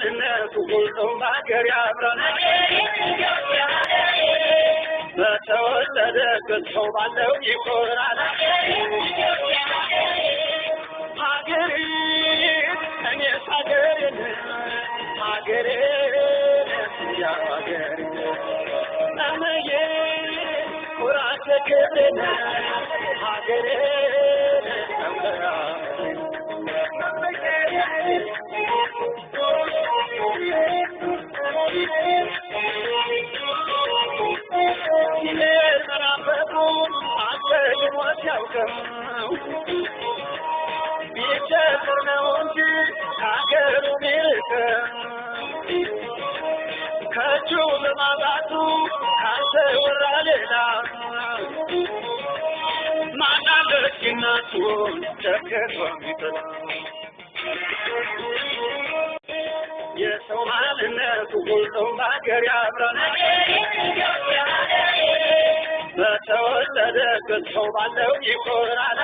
ማንነቱ ሁሉም ሀገር ያብራል በተወለደበት ሰው ባለው ይኮራል ሀገሬ እኔስ ሀገሬን ሀገሬ ያው ሀገሬ ናመዬ ኩራቴ ክብሬን ሀገሬ የሰው ማንነቱ ሁሉም ሀገር ያብራል በተወለደበት ሰው ባለው ይኮራል